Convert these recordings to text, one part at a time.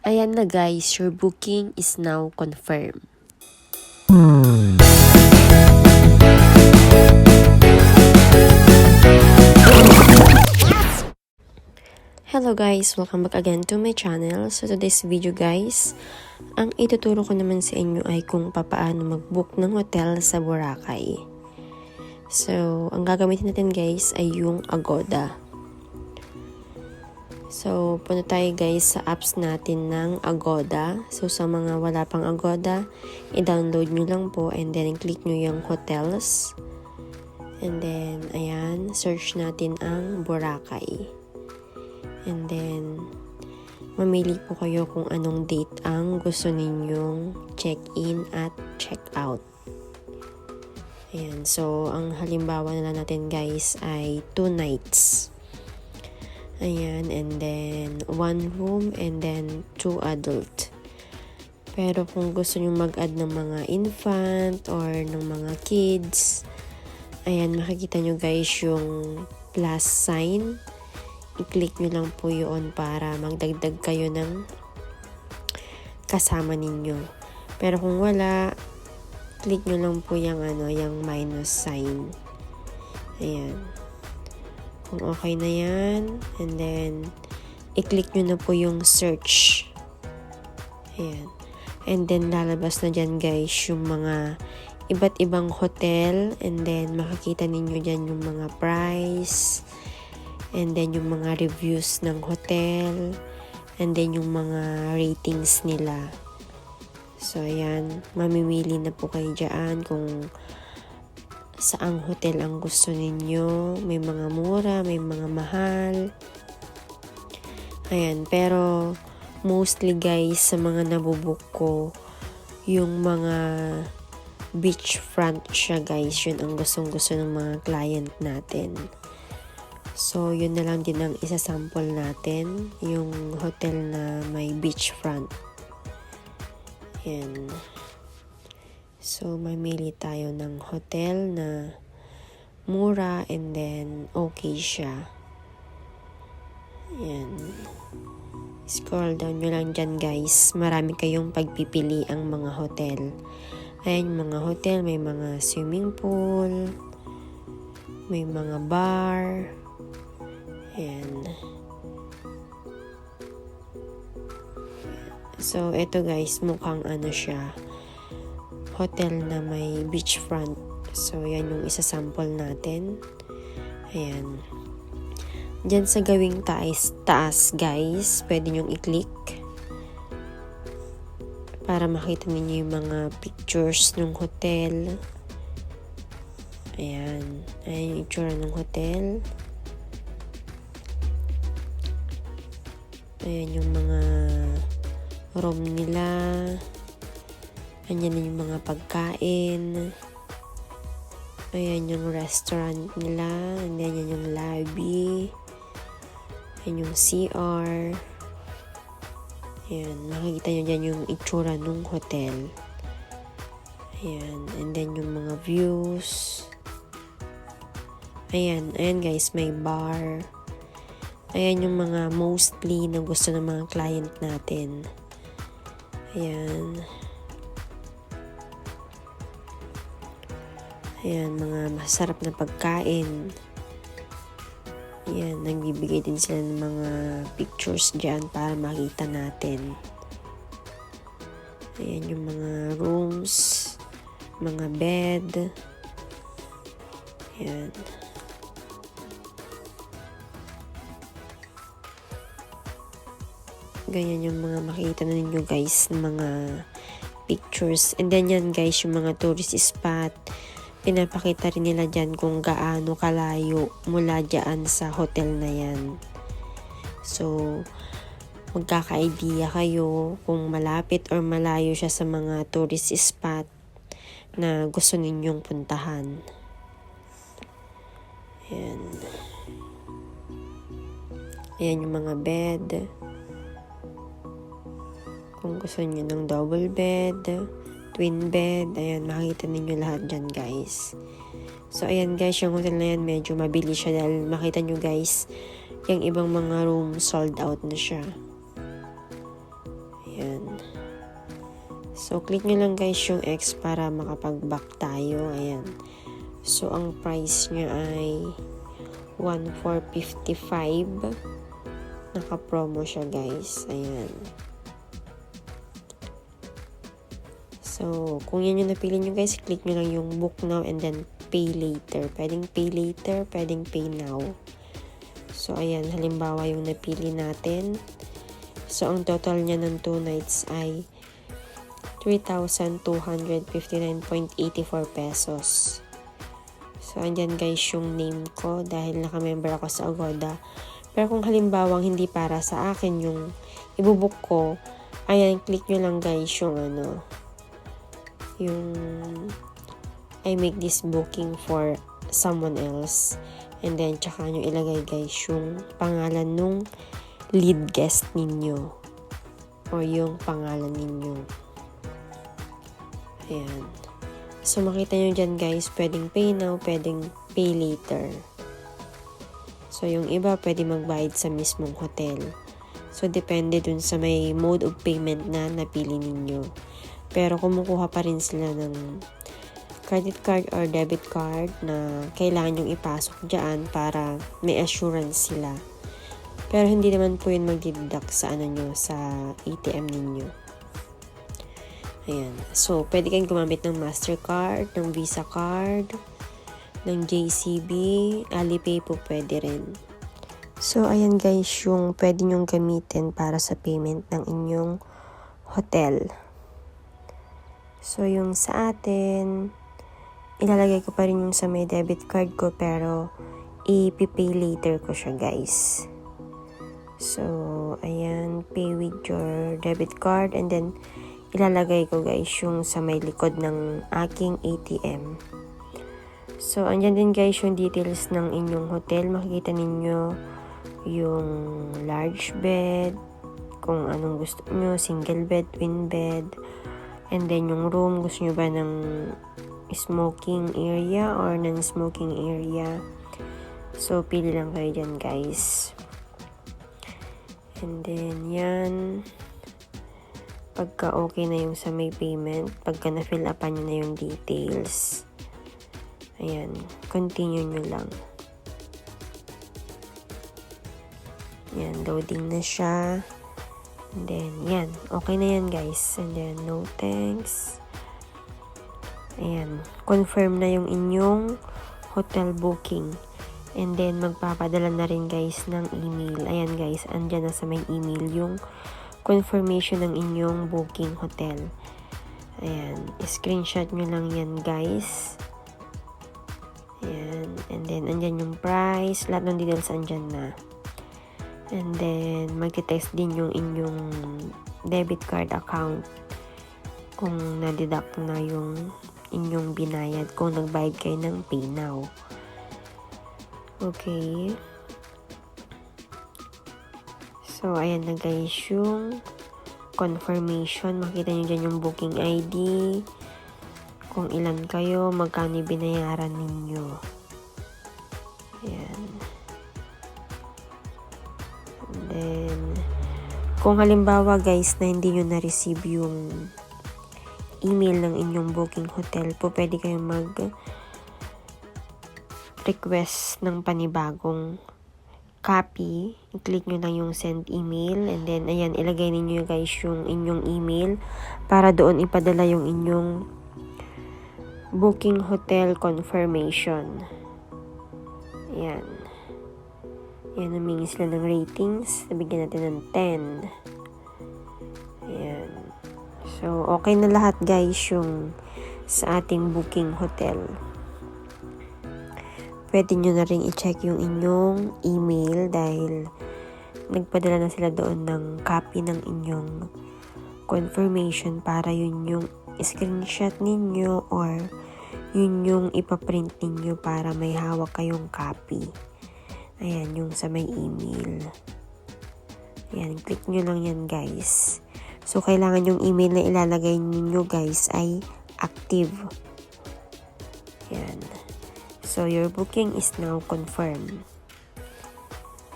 Ayan na guys, your booking is now confirmed. Hello guys, welcome back again to my channel. So today's video guys, ang ituturo ko naman sa inyo ay kung paano mag-book ng hotel sa Boracay. So, ang gagamitin natin guys ay yung Agoda. So, punta tayo guys sa apps natin ng Agoda. So, sa mga wala pang Agoda, i-download nyo lang po and then click nyo yung hotels. And then, ayan, search natin ang Boracay. And then, mamili po kayo kung anong date ang gusto ninyong check-in at check-out. Ayan, so, ang halimbawa na lang natin guys ay 2 nights. Ayan, and then 1 room and then 2 adult. Pero kung gusto nyo mag-add ng mga infant or ng mga kids, ayan, makikita nyo guys yung plus sign. I-click nyo lang po yun para magdagdag kayo ng kasama ninyo. Pero kung wala, click nyo lang po yung, yung minus sign. Ayan. Kung okay na yan, and then, i-click nyo na po yung search. Ayan. And then, lalabas na dyan guys yung mga iba't ibang hotel, and then, makikita ninyo dyan yung mga price, and then, yung mga reviews ng hotel, and then, yung mga ratings nila. So, ayan, mamimili na po kayo dyan kung saang hotel ang gusto ninyo. May mga mura, may mga mahal. Ayan, pero mostly guys, sa mga nabubuk ko, yung mga beachfront siya guys, yun ang gustong-gusto ng mga client natin. So, yun na lang din ang isasample natin, yung hotel na may beachfront. Ayan. So, mamili tayo ng hotel na mura and then okay siya. Ayan. Scroll down nyo lang dyan guys. Marami kayong pagpipili ang mga hotel. Ayan yung mga hotel. May mga swimming pool. May mga bar. Ayan. So, eto guys, mukhang siya. Hotel na may beachfront. So, yan yung isa-sample natin. Ayan. Diyan sa gawing taas guys, pwede nyong i-click para makita ninyo yung mga pictures ng hotel. Ayan. Ayan yung itsura ng hotel. Ayan yung mga room nila. Ayan yung mga pagkain. Ayan yung restaurant nila. And then yan yung lobby. Ayan yung CR. Ayan. Makikita nyo dyan yung itsura ng hotel. Ayan. And then yung mga views. Ayan. Ayan guys, may bar. Ayan yung mga mostly na gusto ng mga client natin. Ayan. Ayan, mga masarap na pagkain. Ayan, nagbibigay din sila ng mga pictures dyan para makita natin. Ayan yung mga rooms, mga bed. Ayan. Ganyan yung mga makita na ninyo guys, mga pictures. And then yan guys, yung mga tourist spot. Pinapakita rin nila dyan kung gaano kalayo mula dyan sa hotel na yan. So, magkaka-idea kayo kung malapit or malayo siya sa mga tourist spot na gusto ninyong puntahan. Ayan. Ayan yung mga bed. Kung gusto niyo ng double bed, twin bed, ayan, makikita ninyo lahat dyan guys. So ayan guys, yung hotel na yan medyo mabili siya dahil makita nyo guys, yung ibang mga room sold out na siya. Ayan. So, click nyo lang guys yung X para makapag-back tayo. Ayan. So, ang price niya ay 1,455. Naka-promo siya guys. Ayan. So, kung yan yung napili nyo guys, click nyo lang yung book now and then pay later. Pwedeng pay later, pwedeng pay now. So, ayan. Halimbawa yung napili natin. So, ang total niya ng 2 nights ay 3,259.84 pesos. So, andyan guys yung name ko dahil naka-member ako sa Agoda. Pero kung halimbawang hindi para sa akin yung ibubook ko, ayan, click nyo lang guys yung yung I make this booking for someone else. And then, tsaka nyo ilagay guys yung pangalan nung lead guest ninyo. O yung pangalan ninyo. Ayan. So, makita nyo dyan guys, pwedeng pay now, pwedeng pay later. So, yung iba, pwede magbayad sa mismong hotel. So, depende dun sa may mode of payment na napili ninyo. Pero, kumukuha pa rin sila ng credit card or debit card na kailangan yung ipasok dyan para may assurance sila. Pero, hindi naman po yun mag-deduct sa sa ATM ninyo. Ayan. So, pwede kayong gumamit ng Mastercard, ng Visa card, ng JCB, Alipay po pwede rin. So, ayan guys, yung pwede nyong gamitin para sa payment ng inyong hotel. So, yung sa atin, ilalagay ko pa rin yung sa may debit card ko, pero i-pay later ko siya guys. So, ayan, pay with your debit card, and then ilalagay ko guys yung sa may likod ng aking ATM. So, andyan din guys yung details ng inyong hotel. Makikita ninyo yung large bed, kung anong gusto nyo, single bed, twin bed, and then yung room, gusto nyo ba ng smoking area or non-smoking area. So, pili lang kayo dyan guys. And then, yan. Pagka okay na yung sa may payment, pagka na-fill upan nyo na yung details, ayan, continue nyo lang. Yan, loading na siya. And then, yan, okay na yan guys. And then, no thanks. Ayan, confirm na yung inyong hotel booking. And then, magpapadala na rin guys ng email. Ayan guys, andyan na sa may email yung confirmation ng inyong booking hotel. Ayan. Screenshot nyo lang yan, guys. Ayan. And then, andyan yung price. Lahat ng details andyan na. And then, magte-text din yung inyong debit card account kung na-deduct na yung inyong binayad. Kung nagbayad kayo ng pay now. Okay. So, ayan na guys yung confirmation. Makita nyo dyan yung booking ID. Kung ilan kayo, magkano binayaran ninyo. Ayan. And then, kung halimbawa guys na hindi nyo na-receive yung email ng inyong booking hotel po, pwede kayong mag-request ng panibagong copy. I-click nyo lang yung send email, and then ayan, ilagay ninyo guys yung inyong email para doon ipadala yung inyong booking hotel confirmation. Ayan. Ayan, humingi sila ng ratings. Nabigyan natin ng 10. Ayan. So, okay na lahat guys yung sa ating booking hotel. Pwede nyo na rin i-check yung inyong email dahil nagpadala na sila doon ng copy ng inyong confirmation para yun yung screenshot ninyo or yun yung ipaprint ninyo para may hawak kayong copy. Ayan, yung sa may email. Ayan, click nyo lang yan guys. So, kailangan yung email na ilalagay ninyo guys ay active. Ayan. So, your booking is now confirmed.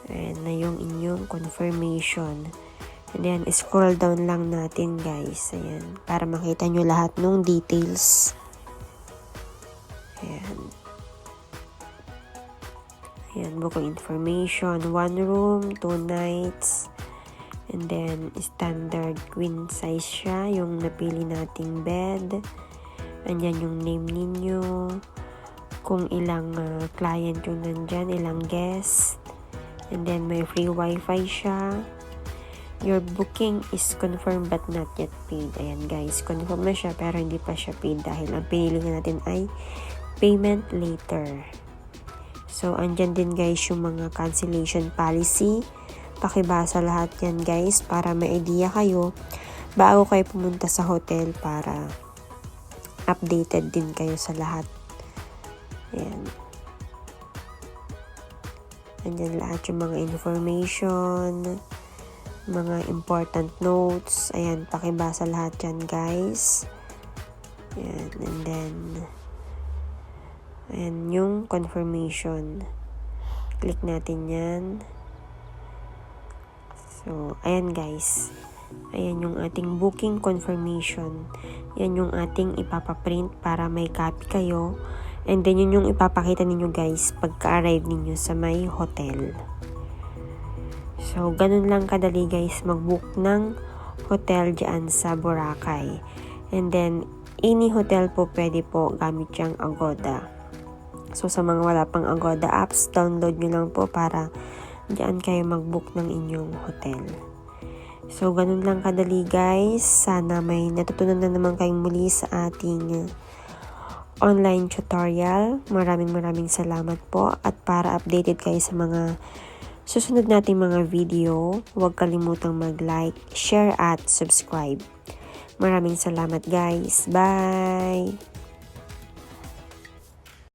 Ayan na yung inyong confirmation. And then, scroll down lang natin guys. Ayan. Para makita nyo lahat ng details. Ayan. Ayan, booking information. 1 room, 2 nights. And then, standard queen size siya. Yung napili nating bed. Andyan yung name ninyo. Kung ilang client yung nandyan, ilang guest. And then, may free wifi siya. Your booking is confirmed but not yet paid. Ayan guys, confirm na siya pero hindi pa siya paid dahil ang pinili natin ay payment later. So, andyan din guys yung mga cancellation policy. Pakibasa lahat yan guys para may idea kayo bago kayo pumunta sa hotel para updated din kayo sa lahat. Ayan. Andyan lahat yung mga information, mga important notes. Ayan, pakibasa lahat yan guys. Ayan, and then ayan yung confirmation. Click natin yan. So, ayan guys. Ayan yung ating booking confirmation. Yan yung ating ipapaprint para may copy kayo. And then, yun yung ipapakita ninyo guys pagka-arrive ninyo sa may hotel. So, ganun lang kadali guys mag-book ng hotel dyan sa Boracay. And then, any hotel po pwede po gamit yung Agoda. So, sa mga wala pang Agoda apps, download nyo lang po para dyan kayo mag-book ng inyong hotel. So, ganun lang kadali guys. Sana may natutunan na naman kayong muli sa ating online tutorial. Maraming salamat po. At para updated kayo sa mga susunod nating mga video, huwag kalimutang mag-like, share at subscribe. Maraming salamat guys. Bye!